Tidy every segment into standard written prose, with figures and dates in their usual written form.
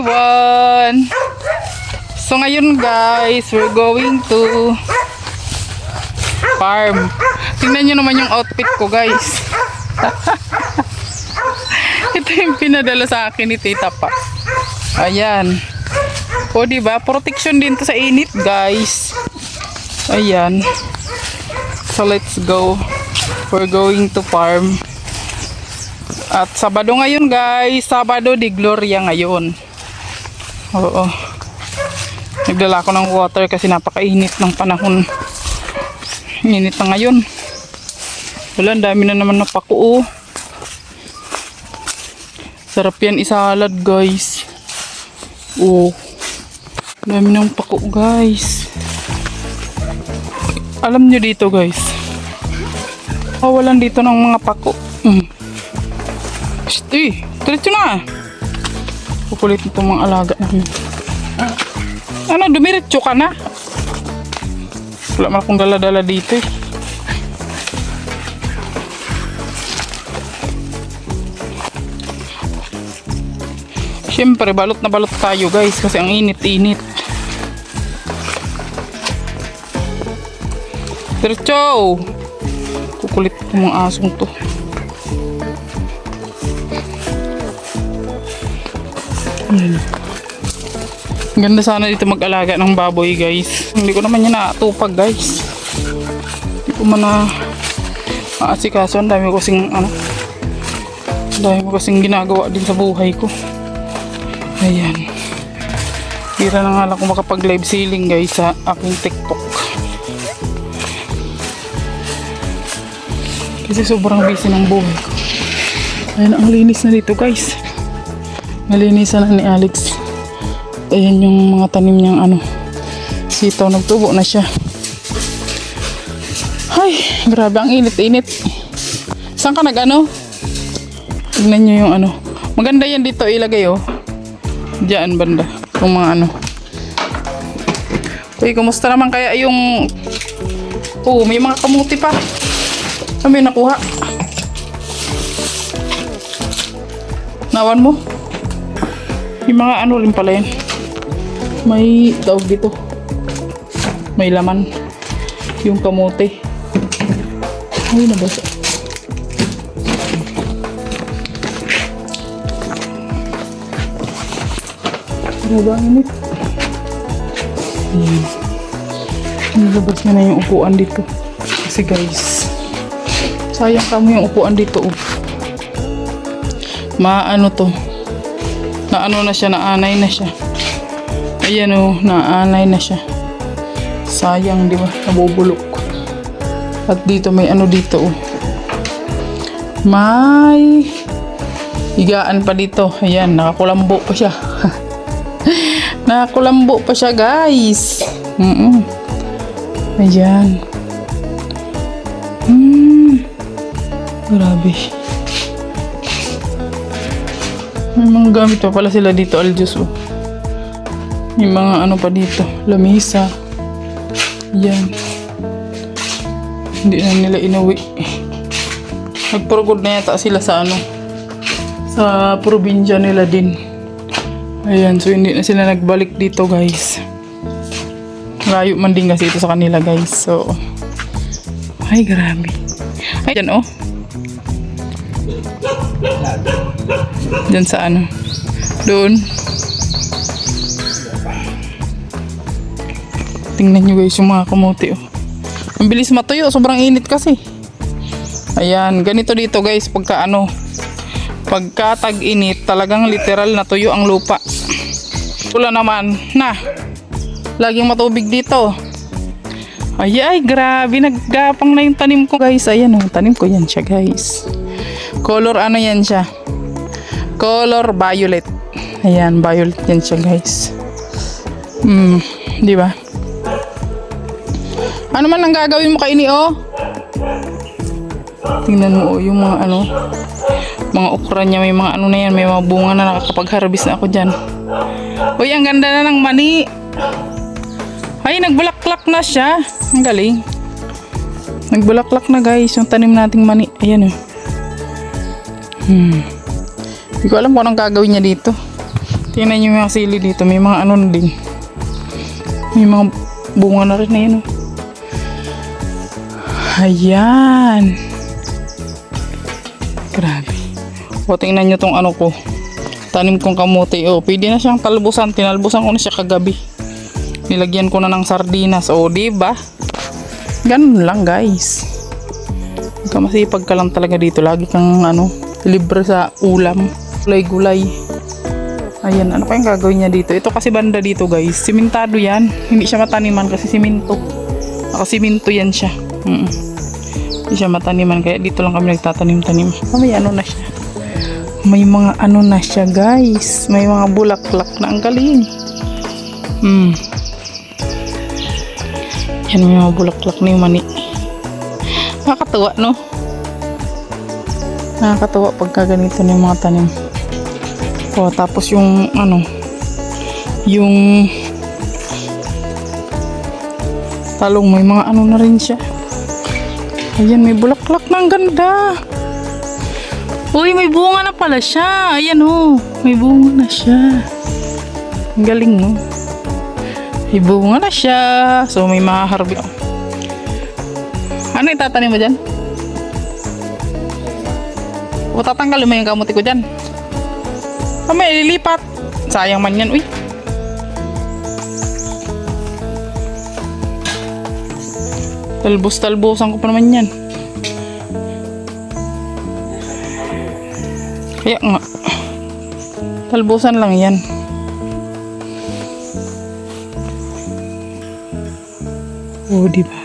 everyone! So ngayon guys, we're going to farm. Tingnan nyo naman yung outfit ko guys. Ito yung pinadala sa akin ni Tita Pa. Ayan. O diba, protection din to sa init guys. Ayan. So let's go. We're going to farm. At Sabado ngayon guys, Sabado de Gloria ngayon. Oo. Nagdala ako ng water kasi napakainit ng panahon. Init na ngayon. Wala, dami na naman na pako. Sarap yan isalad guys. Oh. Dami ng pako guys. Alam nyo dito guys. Walan dito ng mga pako. Diretso na. Kukulit itong mga alaga namin. Ano, dumiretso ka na? Wala man akong dala-dala dito eh. Siyempre, balot na balot tayo guys kasi ang init-init. Diretso! Kukulit itong mga asong to. Ganda sana dito mag-alaga ng baboy guys. Hindi ko naman yan natupag guys. Hindi ko man na maasikaso. Ang dami ko kasing ginagawa din sa buhay ko. Ayan. Hira na nga lang kung makapag live selling guys sa aking TikTok. Kasi sobrang busy ng buhay ko. Ayan, ang linis na dito guys. Nalinisan na ni Alex. Ayan yung mga tanim niyang sitaw, nagtubo na siya. Ay, grabe ang init-init. Saan ka tignan nyo yung maganda yan dito ilagay diyan banda yung mga Uy, kumusta naman kaya yung may mga kamuti pa. May nakuha. Nawan mo? Yung mga rin pala yan. May tawag dito. May laman. Yung kamote. Ay, nabasa. Grabe ang init. Nilabas niya na yung upuan dito. Kasi guys, sayang kamo yung upuan dito. To. Na siya, naanay na siya. Ayan naanay na siya. Sayang, di ba? Nabubulok. At dito may dito May higaan pa dito. Ayan, nakakulambo pa siya. Nakakulambo pa siya, guys. Ayan. Grabe. May mga gamit pa pala sila dito, Aljus. May mga pa dito, lamisa. Yan. Hindi na nila inuwi. Nagpurugod na yata sila sa sa probinsya nila din. Ayan, so hindi na sila nagbalik dito guys. Layo man din kasi ito sa kanila guys. So, ay grabe. Ayan Diyan sa doon. Tingnan nyo guys yung mga kamote Ang bilis matuyo, sobrang init kasi. Ayan, ganito dito guys pagka pagka tag-init, talagang literal na tuyo ang lupa. Wala naman laging matubig dito. Ay, grabe, naggapang na yung tanim ko guys. Ayan tanim ko yan siya guys. Color yan siya? Color violet. Ayan, violet yan siya guys. Di ba? Ano man ang gagawin mo kaini Tingnan mo yung mga mga okra niya, may mga na yan, may mga bunga na nakakapag-harvest na ako dyan. Uy, ang ganda na ng mani. Ay, nagbulaklak na siya. Ang galing. Nagbulaklak na guys yung tanim nating mani. Ayan Hindi ko alam kung anong gagawin niya dito. Tingnan nyo yung mga sili dito. May mga ano na din. May mga bunga na rin na yun. Ayan. Grabe. O, tingnan nyo tong ano ko. Tanim kong kamote. O, pwede na siyang talbusan. Tinalbusan ko na siya kagabi. Nilagyan ko na ng sardinas. O, diba? Ganun lang, guys. Huwag ka masipag ka lang talaga dito. Lagi kang ano, libre sa ulam. Gulay-gulay. Ayan, ano pa yung gagawin niya dito? Ito kasi banda dito, guys. Simentado yan. Hindi siya mataniman kasi siminto. Nakasiminto yan siya. Hindi siya mataniman. Kaya dito lang kami nagtatanim-tanim. May ano na siya. May mga ano na siya, guys. May mga bulaklak na. Ang galing. Yan, may mga bulaklak na yung mani. Nakakatuwa, no? Nakakatuwa pagka ganito na yung mga tanim. O, tapos yung ano, yung talong, may mga ano na rin siya. Ayan, may bulaklak na. Ang ganda. Uy, may bunga na pala siya. Ayan, oh. May bunga na siya. Ang galing, no? May bunga na siya. So, may maharbi. Ano itatanim mo dyan? O, tatanggalin mo yung kamuti ko dyan. May lilipat. Sayang man yan. Uy. Talbos-talbosan ko pa naman yan. Kaya nga. Talbosan lang yan. Oh, diba?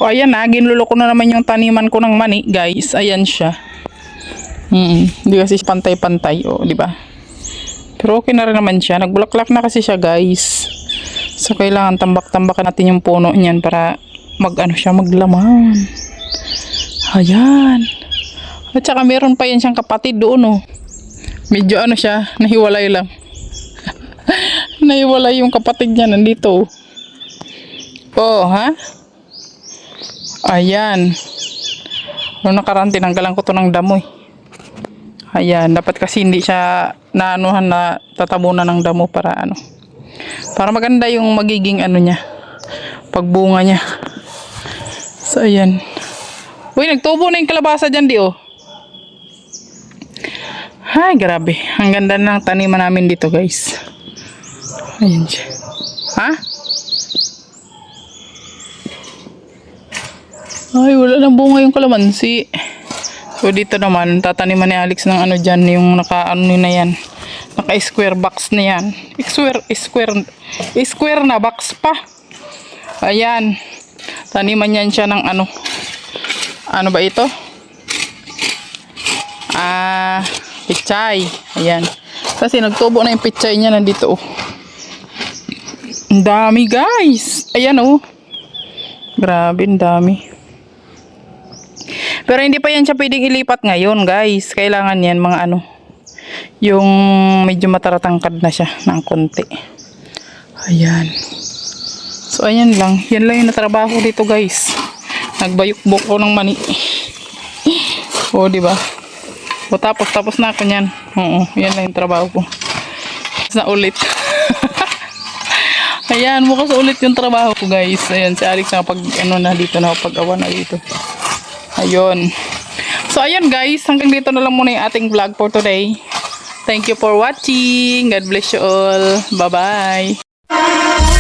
O ayan na, ginulo ko na naman yung taniman ko ng mani, guys. Ayan siya. Hindi kasi pantay-pantay, o, di ba? Pero okay na rin naman siya. Nagbulaklak na kasi siya, guys. So, kailangan tambak-tambakan natin yung puno niyan para maglaman. Ayan. At saka meron pa yan siyang kapatid doon, oh. Medyo siya, nahiwalay lang. Nahiwalay yung kapatid niya, nandito, oh. Oh, ha? Ayan. Noong nakaraan, tinanggalan ko to ng damo, eh. Ayan, dapat kasi hindi siya na tatabunan ng damo para para maganda yung magiging niya, pagbunga niya. So, ayan. Uy, nagtubo na yung kalabasa dyan, di, oh. Ay, grabe. Ang ganda ng taniman namin dito, guys. Ayan siya. Ha? Ay, wala nang bunga yung kalamansi. So, dito naman, tataniman ni Alex ng dyan, yung na yan. Naka-square box na yan. Square na box pa. Ayan. Taniman yan siya ng ano ba ito? Pichay. Ayan. Kasi nagtubo na yung pichay niya nandito, oh. Ang dami, guys. Ayan, oh. Grabe, ang dami. Pero hindi pa yan siya pwedeng ilipat ngayon, guys. Kailangan yan mga yung medyo mataratangkad na siya ng konti. Ayan. So, ayan lang. Yan lang yung natrabaho dito, guys. Nagbayukbok ko ng mani. O, diba? O, tapos na ako niyan. Oo, yan lang yung trabaho ko. Tapos na ulit. Ayan, bukas ulit yung trabaho ko, guys. Ayan, si Alex na na dito, na pag-awa na dito. Ayun. So, ayun, guys. Hanggang dito na lang muna yung ating vlog for today. Thank you for watching. God bless you all. Bye-bye.